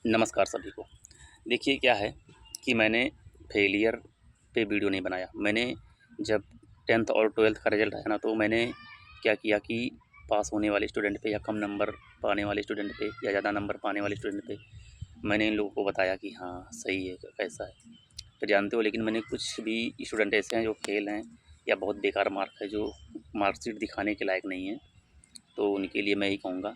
नमस्कार सभी को। देखिए क्या है कि मैंने फेलियर पे वीडियो नहीं बनाया। मैंने जब 10th और 12th का रिज़ल्ट आया ना, तो मैंने क्या किया कि पास होने वाले स्टूडेंट पे या कम नंबर पाने वाले स्टूडेंट पे या ज़्यादा नंबर पाने वाले स्टूडेंट पे मैंने इन लोगों को बताया कि हाँ, सही है, कैसा है। फिर जानते हो, लेकिन मैंने कुछ भी स्टूडेंट ऐसे हैं जो फेल हैं या बहुत बेकार मार्क है, जो मार्कशीट दिखाने के लायक नहीं है, तो उनके लिए मैं यही कहूँगा।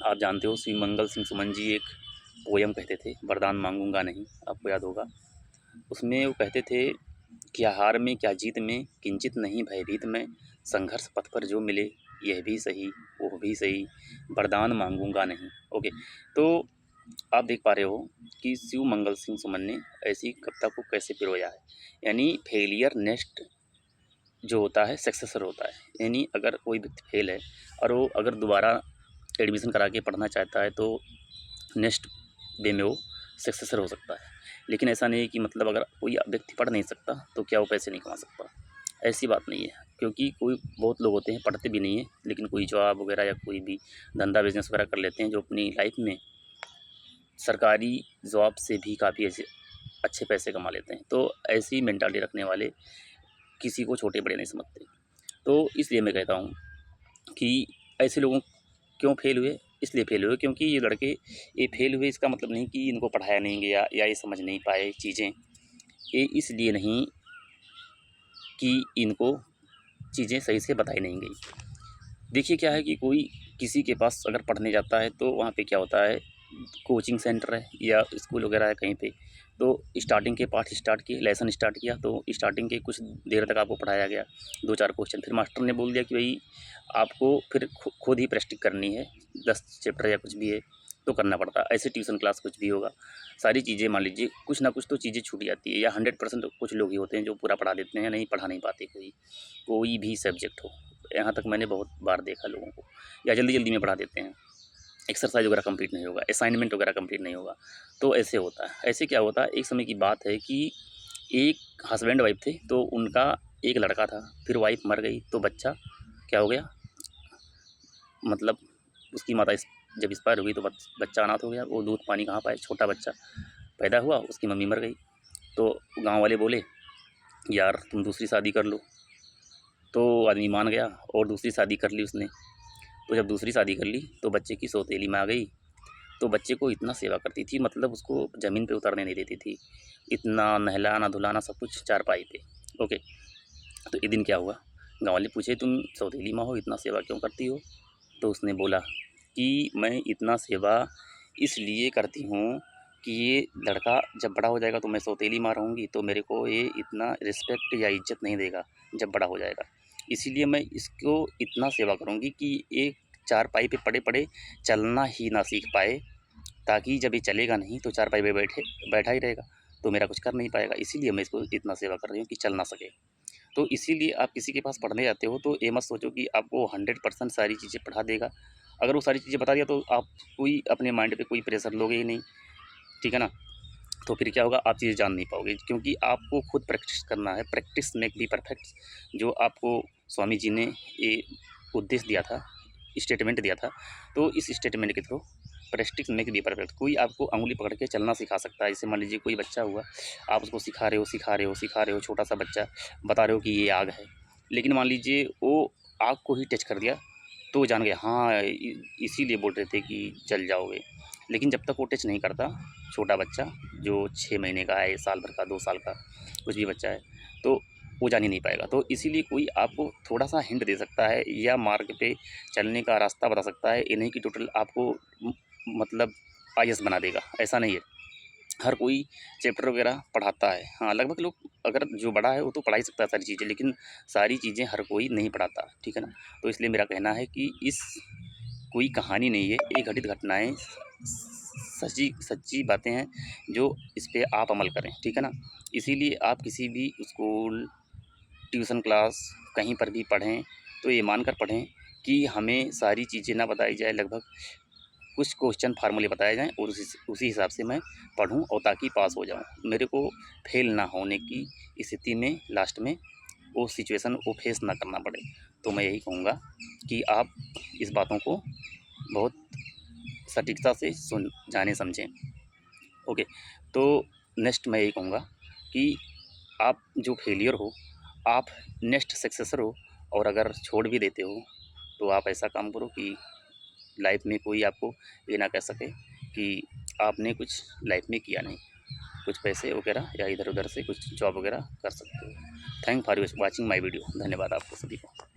आप जानते हो, श्री मंगल सिंह सुमन जी एक पोयम कहते थे, वरदान मांगूंगा नहीं, आपको याद होगा। उसमें वो कहते थे, क्या हार में क्या जीत में किंचित नहीं भयभीत में, संघर्ष पथ पर जो मिले यह भी सही वो भी सही, वरदान मांगूंगा नहीं। ओके, तो आप देख पा रहे हो कि शिव मंगल सिंह सुमन ने ऐसी कविता को कैसे पिरोया है। यानी फेलियर नेक्स्ट जो होता है सक्सेसर होता है। यानी अगर कोई व्यक्ति फेल है और वो अगर दोबारा एडमिशन करा के पढ़ना चाहता है, तो नेक्स्ट वे में वो सक्सेसर हो सकता है। लेकिन ऐसा नहीं है कि मतलब अगर कोई व्यक्ति पढ़ नहीं सकता तो क्या वो पैसे नहीं कमा सकता, ऐसी बात नहीं है। क्योंकि कोई बहुत लोग होते हैं पढ़ते भी नहीं है, लेकिन कोई जॉब वगैरह या कोई भी धंधा बिजनेस वगैरह कर लेते हैं, जो अपनी लाइफ में सरकारी जॉब से भी काफ़ी ऐसे अच्छे पैसे कमा लेते हैं। तो ऐसी मेंटालिटी रखने वाले किसी को छोटे बड़े नहीं समझते। तो इसलिए मैं कहता हूँ कि ऐसे लोगों क्यों फेल हुए, इसलिए फेल हुए क्योंकि ये लड़के ये फेल हुए, इसका मतलब नहीं कि इनको पढ़ाया नहीं गया या ये समझ नहीं पाए चीज़ें। ये इसलिए नहीं कि इनको चीज़ें सही से बताई नहीं गई। देखिए क्या है कि कोई किसी के पास अगर पढ़ने जाता है, तो वहाँ पे क्या होता है, कोचिंग सेंटर है या स्कूल वगैरह है कहीं पे, तो स्टार्टिंग के पाठ स्टार्ट किए, लेसन स्टार्ट किया, तो स्टार्टिंग के कुछ देर तक आपको पढ़ाया गया 2-4 क्वेश्चन, फिर मास्टर ने बोल दिया कि भाई आपको फिर खुद ही प्रैक्टिस करनी है, 10 चैप्टर या कुछ भी है तो करना पड़ता है। ऐसे ट्यूशन क्लास कुछ भी होगा, सारी चीज़ें मान लीजिए कुछ ना कुछ तो चीज़ें छूट जाती है, या 100% कुछ लोग ही होते हैं जो पूरा पढ़ा देते हैं, नहीं पढ़ा नहीं पाते कोई भी सब्जेक्ट हो। यहाँ तक मैंने बहुत बार देखा लोगों को, या जल्दी जल्दी में पढ़ा देते हैं, एक्सरसाइज वगैरह कंप्लीट नहीं होगा, असाइनमेंट वगैरह कंप्लीट नहीं होगा, तो ऐसे होता है। ऐसे क्या होता है, एक समय की बात है कि एक हस्बैंड वाइफ थे, तो उनका एक लड़का था, फिर वाइफ मर गई तो बच्चा क्या हो गया, मतलब उसकी माता जब एक्सपायर हो गई तो बच्चा अनाथ हो गया। वो दूध पानी कहाँ पाए, छोटा बच्चा पैदा हुआ, उसकी मम्मी मर गई। तो गाँव वाले बोले, यार तुम दूसरी शादी कर लो। तो आदमी मान गया और दूसरी शादी कर ली उसने। तो जब दूसरी शादी कर ली तो बच्चे की सौतेली माँ आ गई, तो बच्चे को इतना सेवा करती थी, मतलब उसको ज़मीन पे उतरने नहीं देती थी, इतना नहलाना धुलाना सब कुछ चारपाई पे। ओके, तो एक दिन क्या हुआ, गाँव वाले पूछे, तुम सौतेली माँ हो, इतना सेवा क्यों करती हो? तो उसने बोला कि मैं इतना सेवा इसलिए करती हूँ कि ये लड़का जब बड़ा हो जाएगा तो मैं सौतेली माँ रहूँगी, तो मेरे को ये इतना रिस्पेक्ट या इज्जत नहीं देगा जब बड़ा हो जाएगा। इसीलिए मैं इसको इतना सेवा करूँगी कि एक चारपाई पे पड़े पड़े चलना ही ना सीख पाए, ताकि जब ये चलेगा नहीं तो चारपाई पे बैठा ही रहेगा, तो मेरा कुछ कर नहीं पाएगा। इसीलिए मैं इसको इतना सेवा कर रही हूँ कि चल ना सके। तो इसीलिए आप किसी के पास पढ़ने जाते हो तो ये मत सोचो कि आपको 100% सारी चीज़ें पढ़ा देगा। अगर वो सारी चीज़ें बता दिया तो आप कोई अपने माइंड पे कोई प्रेशर लोगे ही नहीं, ठीक है ना? तो फिर क्या होगा, आप चीज़ें जान नहीं पाओगे, क्योंकि आपको खुद प्रैक्टिस करना है। प्रैक्टिस मेक बी परफेक्ट, जो आपको स्वामी जी ने ये उपदेश दिया था, स्टेटमेंट दिया था। तो इस स्टेटमेंट के through practice make be perfect, कोई आपको अंगुली पकड़ के चलना सिखा सकता है। जैसे मान लीजिए कोई बच्चा हुआ, आप उसको सिखा रहे हो सिखा रहे हो सिखा रहे हो, छोटा सा बच्चा, बता रहे हो कि ये आग है, लेकिन मान लीजिए वो आग को ही टच कर दिया तो वो जान गया, हाँ इसीलिए बोल रहे थे कि जल जाओगे। लेकिन जब तक वो टच नहीं करता, छोटा बच्चा जो 6 महीने का है, साल भर का, 2 साल का, कुछ भी बच्चा है, तो वो जान ही नहीं पाएगा। तो इसीलिए कोई आपको थोड़ा-सा हिंट दे सकता है या मार्ग पे चलने का रास्ता बता सकता है, ये नहीं कि टोटल आपको मतलब आईएएस बना देगा, ऐसा नहीं है। हर कोई चैप्टर वगैरह पढ़ाता है। हाँ, लगभग लोग, अगर जो बड़ा है वो तो पढ़ा ही सकता है सारी चीज़ें, लेकिन सारी चीज़ें हर कोई नहीं पढ़ाता, ठीक है ना? तो इसलिए मेरा कहना है कि इस कोई कहानी नहीं है, ये घटित घटनाएँ सच्ची सच्ची बातें हैं, जो इस पे आप अमल करें, ठीक है ना? इसीलिए आप किसी भी स्कूल, ट्यूशन क्लास कहीं पर भी पढ़ें, तो ये मानकर पढ़ें कि हमें सारी चीज़ें ना बताई जाए, लगभग कुछ क्वेश्चन फार्मूले बताए जाएँ और उसी हिसाब से मैं पढूँ और ताकि पास हो जाऊँ। मेरे को फेल ना होने की स्थिति में लास्ट में वो सिचुएशन को फेस ना करना पड़े। तो मैं यही कहूँगा कि आप इस बातों को बहुत सटीकता से सुन जानें समझें। ओके, तो नेक्स्ट मैं यही कहूँगा कि आप जो फेलियर हो, आप नेक्स्ट सक्सेसर हो, और अगर छोड़ भी देते हो तो आप ऐसा काम करो कि लाइफ में कोई आपको ये ना कह सके कि आपने कुछ लाइफ में किया नहीं। कुछ पैसे वगैरह या इधर उधर से कुछ जॉब वगैरह कर सकते हो। Thank for watching my video. धन्यवाद आपको सभी को।